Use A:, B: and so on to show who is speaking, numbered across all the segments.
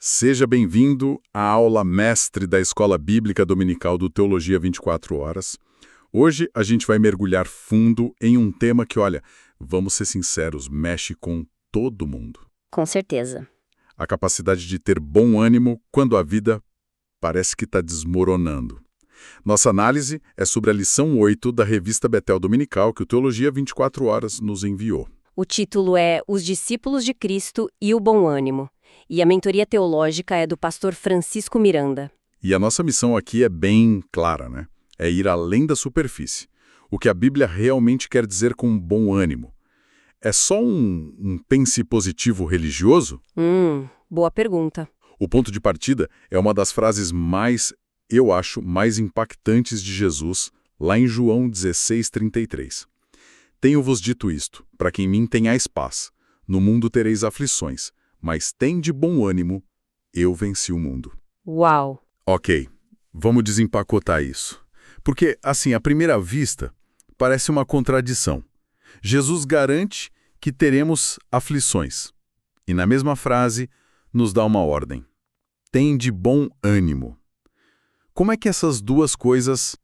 A: Seja bem-vindo à aula mestre da Escola Bíblica Dominical do Teologia 24 Horas. Hoje a gente vai mergulhar fundo em um tema que, olha, vamos ser sinceros, mexe com todo mundo.
B: Com certeza.
A: A capacidade de ter bom ânimo quando a vida parece que está desmoronando. Nossa análise é sobre a lição 8 da revista Betel Dominical que o Teologia 24 Horas nos enviou.
B: O título é Os Discípulos de Cristo e o Bom Ânimo. E a mentoria teológica é do pastor Francisco Miranda.
A: E a nossa missão aqui é bem clara, né? É ir além da superfície. O que a Bíblia realmente quer dizer com bom ânimo. É só um pense positivo religioso?
B: Boa pergunta.
A: O ponto de partida é uma das frases eu acho, mais impactantes de Jesus, lá em João 16:33. Tenho-vos dito isto, para que em mim tenhais paz. No mundo tereis aflições, mas tende bom ânimo, eu venci o mundo.
B: Uau!
A: Ok, vamos desempacotar isso. Porque, assim, à primeira vista, parece uma contradição. Jesus garante que teremos aflições. E na mesma frase, nos dá uma ordem. Tende bom ânimo. Como é que essas duas coisas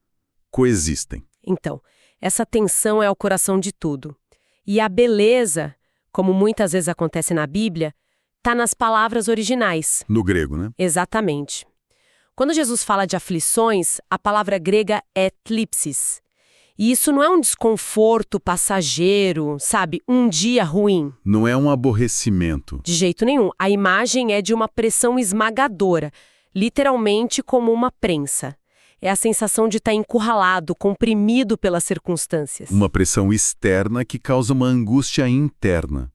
A: coexistem?
C: Então, essa tensão é o coração de tudo. E a beleza, como muitas vezes acontece na Bíblia, está nas palavras originais.
A: No grego, né?
C: Exatamente. Quando Jesus fala de aflições, a palavra grega é thlipsis. E isso não é um desconforto passageiro, sabe? Um dia ruim.
A: Não é um aborrecimento.
C: De jeito nenhum. A imagem é de uma pressão esmagadora, literalmente como uma prensa. É a sensação de estar encurralado, comprimido pelas circunstâncias.
A: Uma pressão externa que causa uma angústia interna.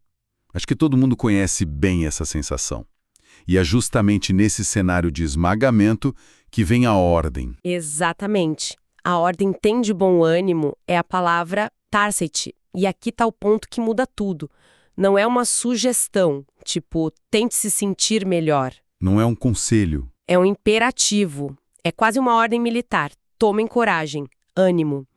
A: Acho que todo mundo conhece bem essa sensação. E é justamente nesse cenário de esmagamento que vem a ordem.
C: Exatamente. A ordem tem de bom ânimo é a palavra tarsete. E aqui está o ponto que muda tudo. Não é uma sugestão, tipo, tente se sentir melhor.
A: Não é um conselho.
C: É um imperativo. É quase uma ordem militar. Tomem coragem, ânimo.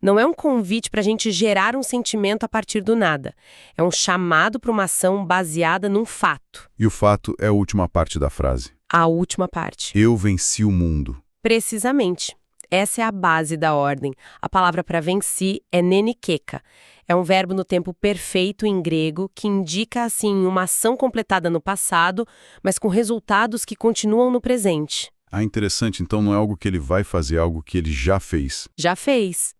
C: Não é um convite para a gente gerar um sentimento a partir do nada. É um chamado para uma ação baseada num fato.
A: E o fato é a última parte da frase.
C: A última parte.
A: Eu venci o mundo.
C: Precisamente. Essa é a base da ordem. A palavra para venci é nenikeka. É um verbo no tempo perfeito em grego que indica, assim, uma ação completada no passado, mas com resultados que continuam no presente.
A: Ah, interessante. Então não é algo que ele vai fazer, é algo que ele já fez.
C: Já fez.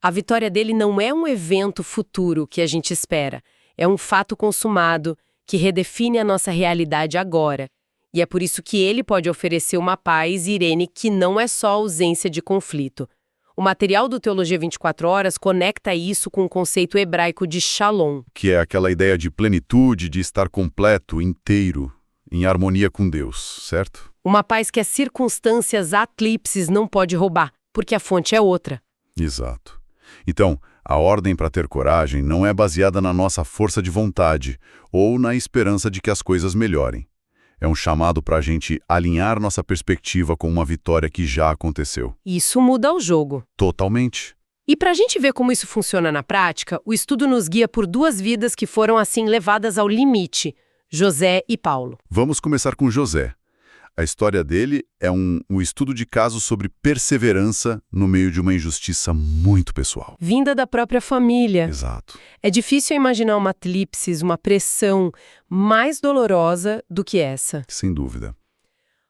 C: A vitória dele não é um evento futuro que a gente espera. É um fato consumado que redefine a nossa realidade agora. E é por isso que ele pode oferecer uma paz, Irene, que não é só ausência de conflito. O material do Teologia 24 Horas conecta isso com o conceito hebraico de shalom.
A: Que é aquela ideia de plenitude, de estar completo, inteiro, em harmonia com Deus, certo?
C: Uma paz que as circunstâncias atlipses não pode roubar, porque a fonte é outra.
A: Exato. Então, a ordem para ter coragem não é baseada na nossa força de vontade ou na esperança de que as coisas melhorem. É um chamado para a gente alinhar nossa perspectiva com uma vitória que já aconteceu.
C: Isso muda o jogo.
A: Totalmente.
C: E para a gente ver como isso funciona na prática, o estudo nos guia por duas vidas que foram assim levadas ao limite, José e Paulo.
A: Vamos começar com José. A história dele é um estudo de caso sobre perseverança no meio de uma injustiça muito pessoal.
C: Vinda da própria família.
A: Exato.
C: É difícil imaginar uma thlipsis, uma pressão mais dolorosa do que essa.
A: Sem dúvida.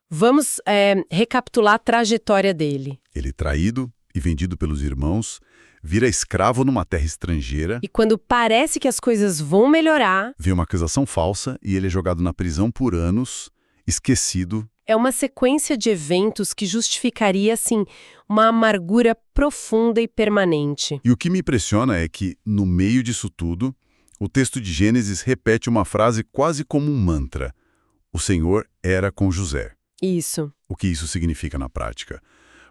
C: Vamos recapitular a trajetória dele.
A: Ele, traído e vendido pelos irmãos, vira escravo numa terra estrangeira.
C: E quando parece que as coisas vão melhorar...
A: Vem uma acusação falsa e ele é jogado na prisão por anos, esquecido.
C: É uma sequência de eventos que justificaria, assim, uma amargura profunda e permanente.
A: E o que me impressiona é que, no meio disso tudo, o texto de Gênesis repete uma frase quase como um mantra. O Senhor era com José.
C: Isso.
A: O que isso significa na prática?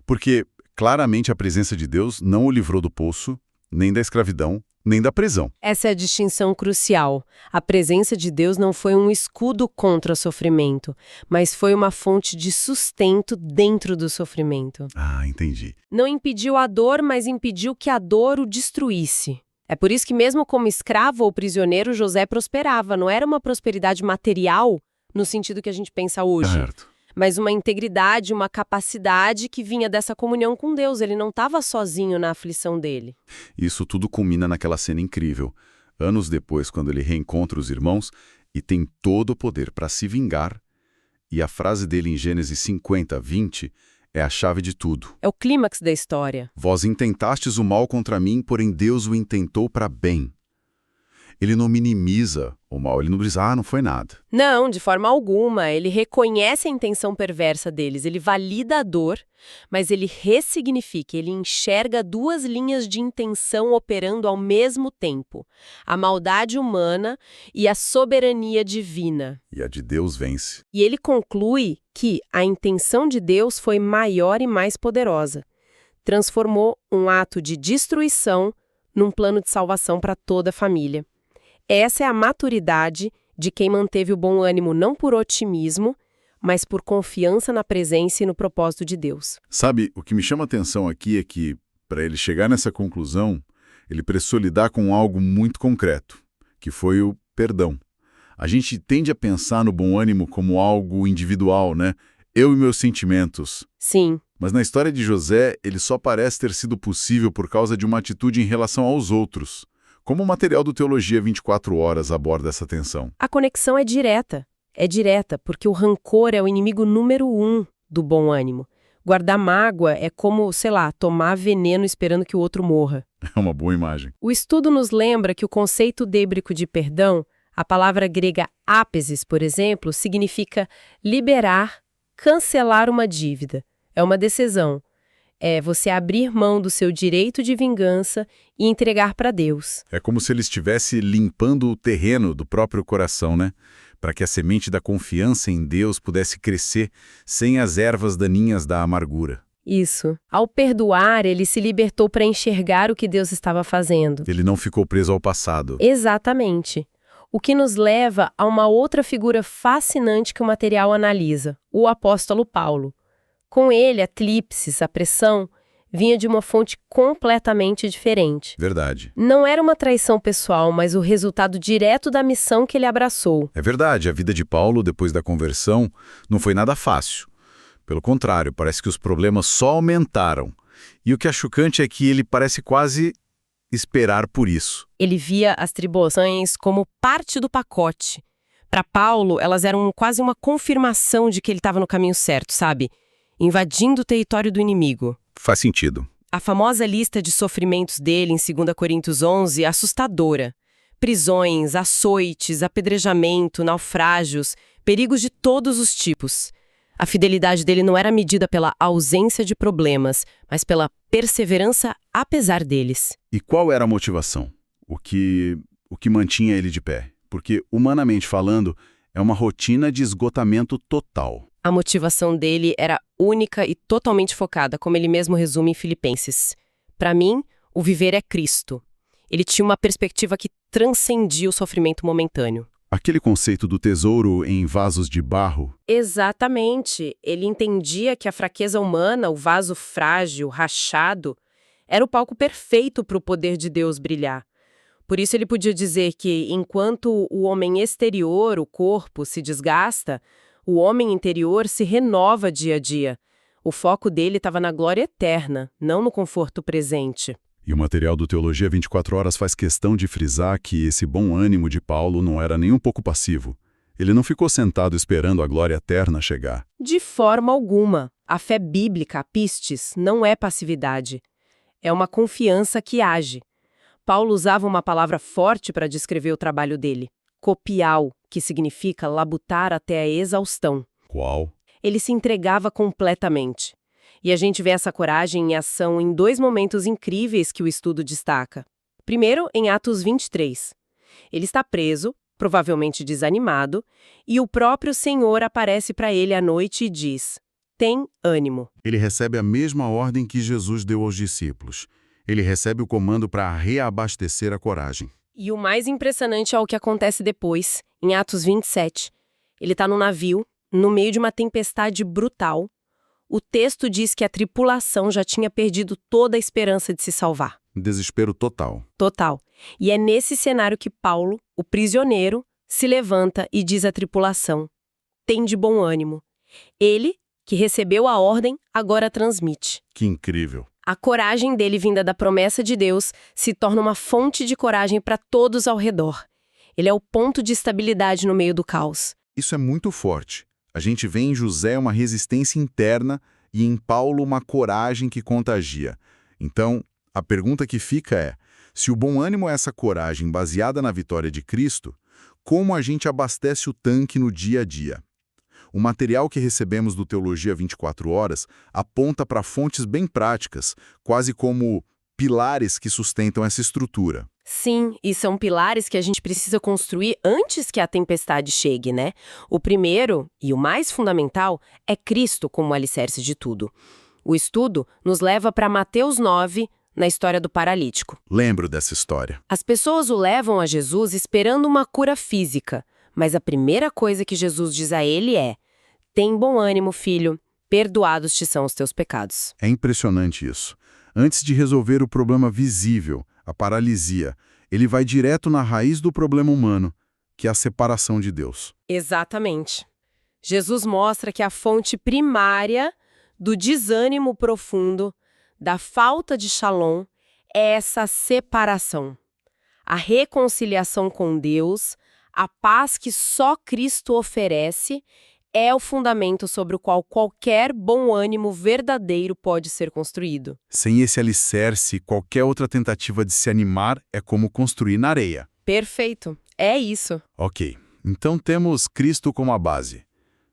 A: Porque, claramente, a presença de Deus não o livrou do poço, nem da escravidão, nem da prisão.
C: Essa é a distinção crucial. A presença de Deus não foi um escudo contra o sofrimento, mas foi uma fonte de sustento dentro do sofrimento.
A: Ah, entendi.
C: Não impediu a dor, mas impediu que a dor o destruísse. É por isso que mesmo como escravo ou prisioneiro, José prosperava. Não era uma prosperidade material, no sentido que a gente pensa hoje.
A: Certo.
C: Mas uma integridade, uma capacidade que vinha dessa comunhão com Deus. Ele não estava sozinho na aflição dele.
A: Isso tudo culmina naquela cena incrível. Anos depois, quando ele reencontra os irmãos e tem todo o poder para se vingar, e a frase dele em Gênesis 50, 20 é a chave de tudo.
C: É o clímax da história.
A: Vós intentastes o mal contra mim, porém Deus o intentou para bem. Ele não minimiza o mal, ele não diz, não foi nada.
C: Não, de forma alguma. Ele reconhece a intenção perversa deles, ele valida a dor, mas ele ressignifica, ele enxerga duas linhas de intenção operando ao mesmo tempo: a maldade humana e a soberania divina.
A: E a de Deus vence.
C: E ele conclui que a intenção de Deus foi maior e mais poderosa. Transformou um ato de destruição num plano de salvação para toda a família. Essa é a maturidade de quem manteve o bom ânimo não por otimismo, mas por confiança na presença e no propósito de Deus.
A: Sabe, o que me chama a atenção aqui é que, para ele chegar nessa conclusão, ele precisou lidar com algo muito concreto, que foi o perdão. A gente tende a pensar no bom ânimo como algo individual, né? Eu e meus sentimentos.
C: Sim.
A: Mas na história de José, ele só parece ter sido possível por causa de uma atitude em relação aos outros. Como o material do Teologia 24 Horas aborda essa tensão?
C: A conexão é direta. É direta, porque o rancor é o inimigo número 1 do bom ânimo. Guardar mágoa é como, tomar veneno esperando que o outro morra.
A: É uma boa imagem.
C: O estudo nos lembra que o conceito dêbrico de perdão, a palavra grega ápesis, por exemplo, significa liberar, cancelar uma dívida. É uma decisão. É você abrir mão do seu direito de vingança e entregar para Deus.
A: É como se ele estivesse limpando o terreno do próprio coração, né? Para que a semente da confiança em Deus pudesse crescer sem as ervas daninhas da amargura.
C: Isso. Ao perdoar, ele se libertou para enxergar o que Deus estava fazendo.
A: Ele não ficou preso ao passado.
C: Exatamente. O que nos leva a uma outra figura fascinante que o material analisa, o apóstolo Paulo. Com ele, a eclipses, a pressão, vinha de uma fonte completamente diferente.
A: Verdade.
C: Não era uma traição pessoal, mas o resultado direto da missão que ele abraçou.
A: É verdade, a vida de Paulo, depois da conversão, não foi nada fácil. Pelo contrário, parece que os problemas só aumentaram. E o que é chocante é que ele parece quase esperar por isso.
C: Ele via as tribulações como parte do pacote. Para Paulo, elas eram quase uma confirmação de que ele estava no caminho certo, sabe? Invadindo o território do inimigo.
A: Faz sentido.
C: A famosa lista de sofrimentos dele em 2 Coríntios 11 é assustadora. Prisões, açoites, apedrejamento, naufrágios, perigos de todos os tipos. A fidelidade dele não era medida pela ausência de problemas, mas pela perseverança apesar deles.
A: E qual era a motivação? O que mantinha ele de pé? Porque, humanamente falando, é uma rotina de esgotamento total.
C: A motivação dele era única e totalmente focada, como ele mesmo resume em Filipenses. Para mim, o viver é Cristo. Ele tinha uma perspectiva que transcendia o sofrimento momentâneo.
A: Aquele conceito do tesouro em vasos de barro.
C: Exatamente. Ele entendia que a fraqueza humana, o vaso frágil, rachado, era o palco perfeito para o poder de Deus brilhar. Por isso ele podia dizer que, enquanto o homem exterior, o corpo, se desgasta, o homem interior se renova dia a dia. O foco dele estava na glória eterna, não no conforto presente.
A: E o material do Teologia 24 Horas faz questão de frisar que esse bom ânimo de Paulo não era nem um pouco passivo. Ele não ficou sentado esperando a glória eterna chegar.
C: De forma alguma. A fé bíblica, a pistis, não é passividade. É uma confiança que age. Paulo usava uma palavra forte para descrever o trabalho dele. Copial, que significa labutar até a exaustão.
A: Qual?
C: Ele se entregava completamente. E a gente vê essa coragem em ação em 2 momentos incríveis que o estudo destaca. Primeiro, em Atos 23. Ele está preso, provavelmente desanimado, e o próprio Senhor aparece para ele à noite e diz: tem ânimo.
A: Ele recebe a mesma ordem que Jesus deu aos discípulos. Ele recebe o comando para reabastecer a coragem.
C: E o mais impressionante é o que acontece depois, em Atos 27. Ele está no navio, no meio de uma tempestade brutal. O texto diz que a tripulação já tinha perdido toda a esperança de se salvar.
A: Desespero total.
C: Total. E é nesse cenário que Paulo, o prisioneiro, se levanta e diz à tripulação: tem de bom ânimo. Ele, que recebeu a ordem, agora transmite.
A: Que incrível.
C: A coragem dele vinda da promessa de Deus se torna uma fonte de coragem para todos ao redor. Ele é o ponto de estabilidade no meio do caos.
A: Isso é muito forte. A gente vê em José uma resistência interna e em Paulo uma coragem que contagia. Então, a pergunta que fica é, se o bom ânimo é essa coragem baseada na vitória de Cristo, como a gente abastece o tanque no dia a dia? O material que recebemos do Teologia 24 Horas aponta para fontes bem práticas, quase como pilares que sustentam essa estrutura.
C: Sim, e são pilares que a gente precisa construir antes que a tempestade chegue, né? O primeiro, e o mais fundamental, é Cristo como alicerce de tudo. O estudo nos leva para Mateus 9, na história do paralítico.
A: Lembro dessa história.
C: As pessoas o levam a Jesus esperando uma cura física, mas a primeira coisa que Jesus diz a ele é: tem bom ânimo, filho, perdoados te são os teus pecados.
A: É impressionante isso. Antes de resolver o problema visível, a paralisia, ele vai direto na raiz do problema humano, que é a separação de Deus.
C: Exatamente. Jesus mostra que a fonte primária do desânimo profundo, da falta de shalom, é essa separação. A reconciliação com Deus, a paz que só Cristo oferece, é o fundamento sobre o qual qualquer bom ânimo verdadeiro pode ser construído.
A: Sem esse alicerce, qualquer outra tentativa de se animar é como construir na areia.
C: Perfeito. É isso.
A: Ok, então temos Cristo como a base.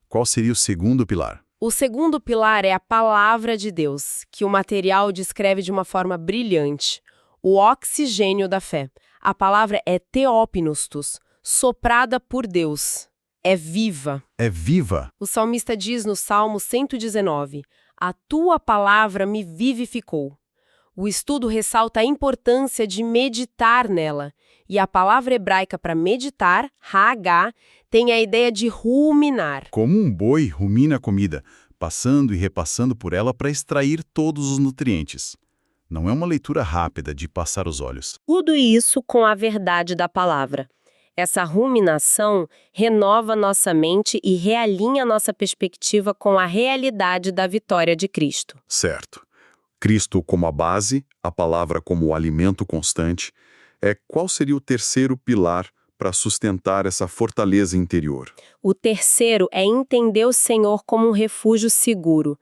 A: Qual seria o segundo pilar?
C: O segundo pilar é a palavra de Deus, que o material descreve de uma forma brilhante. O oxigênio da fé. A palavra é theopneustos, soprada por Deus. É viva.
A: É viva.
C: O salmista diz no Salmo 119, a tua palavra me vivificou. O estudo ressalta a importância de meditar nela. E a palavra hebraica para meditar, hagá, tem a ideia de ruminar.
A: Como um boi rumina a comida, passando e repassando por ela para extrair todos os nutrientes. Não é uma leitura rápida de passar os olhos.
B: Tudo isso com a verdade da palavra. Essa ruminação renova nossa mente e realinha nossa perspectiva com a realidade da vitória de Cristo.
A: Certo. Cristo como a base, a palavra como o alimento constante. Qual seria o terceiro pilar para sustentar essa fortaleza interior?
B: O terceiro é entender o Senhor como um refúgio seguro.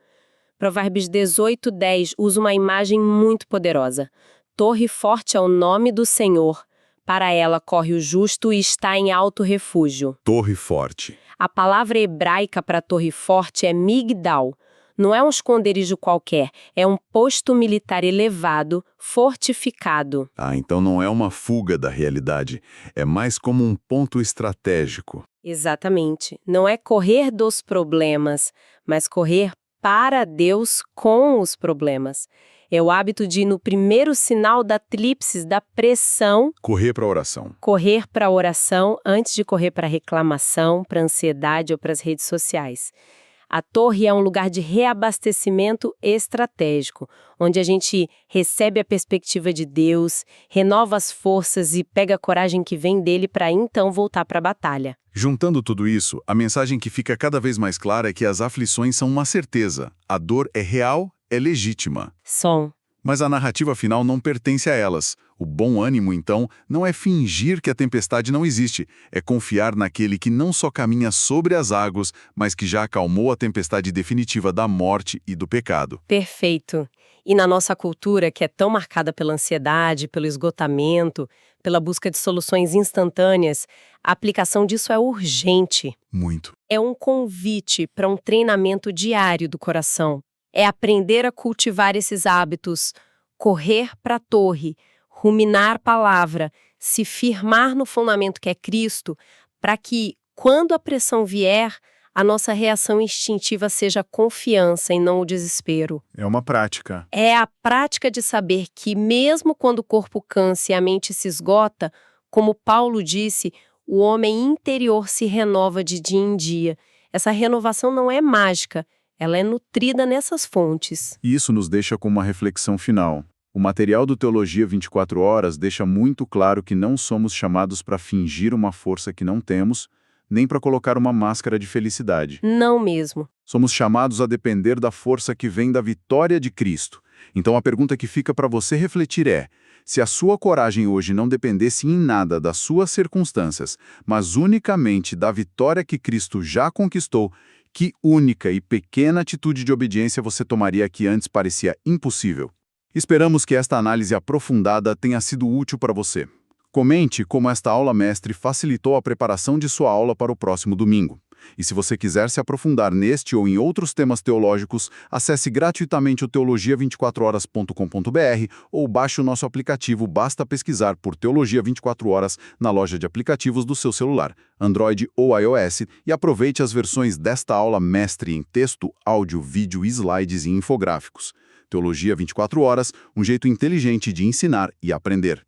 B: Provérbios 18:10 usa uma imagem muito poderosa. Torre forte é o nome do Senhor. Para ela corre o justo e está em alto refúgio.
A: Torre forte.
B: A palavra hebraica para torre forte é migdal. Não é um esconderijo qualquer, é um posto militar elevado, fortificado.
A: Então não é uma fuga da realidade, é mais como um ponto estratégico.
B: Exatamente. Não é correr dos problemas, mas correr para Deus com os problemas. É o hábito de, no primeiro sinal da tríplice, da pressão,
A: Correr para a oração.
B: correr para a oração antes de correr para a reclamação, para a ansiedade ou para as redes sociais. A torre é um lugar de reabastecimento estratégico, onde a gente recebe a perspectiva de Deus, renova as forças e pega a coragem que vem dele para então voltar para a batalha.
A: Juntando tudo isso, a mensagem que fica cada vez mais clara é que as aflições são uma certeza. A dor é real, é legítima.
B: Som.
A: Mas a narrativa final não pertence a elas. O bom ânimo, então, não é fingir que a tempestade não existe, é confiar naquele que não só caminha sobre as águas, mas que já acalmou a tempestade definitiva da morte e do pecado.
B: Perfeito. E na nossa cultura, que é tão marcada pela ansiedade, pelo esgotamento, pela busca de soluções instantâneas, a aplicação disso é urgente.
A: Muito.
B: É um convite para um treinamento diário do coração. É aprender a cultivar esses hábitos, correr para a torre, ruminar palavra, se firmar no fundamento que é Cristo, para que, quando a pressão vier, a nossa reação instintiva seja a confiança e não o desespero.
A: É uma prática.
B: É a prática de saber que, mesmo quando o corpo cansa e a mente se esgota, como Paulo disse, o homem interior se renova de dia em dia. Essa renovação não é mágica, ela é nutrida nessas fontes.
A: E isso nos deixa com uma reflexão final. O material do Teologia 24 Horas deixa muito claro que não somos chamados para fingir uma força que não temos, nem para colocar uma máscara de felicidade.
B: Não mesmo.
A: Somos chamados a depender da força que vem da vitória de Cristo. Então a pergunta que fica para você refletir é: se a sua coragem hoje não dependesse em nada das suas circunstâncias, mas unicamente da vitória que Cristo já conquistou, que única e pequena atitude de obediência você tomaria que antes parecia impossível? Esperamos que esta análise aprofundada tenha sido útil para você. Comente como esta aula mestre facilitou a preparação de sua aula para o próximo domingo. E se você quiser se aprofundar neste ou em outros temas teológicos, acesse gratuitamente o teologia24horas.com.br ou baixe o nosso aplicativo. Basta pesquisar por Teologia 24 Horas na loja de aplicativos do seu celular, Android ou iOS, e aproveite as versões desta aula mestre em texto, áudio, vídeo, slides e infográficos. Teologia 24 Horas, um jeito inteligente de ensinar e aprender.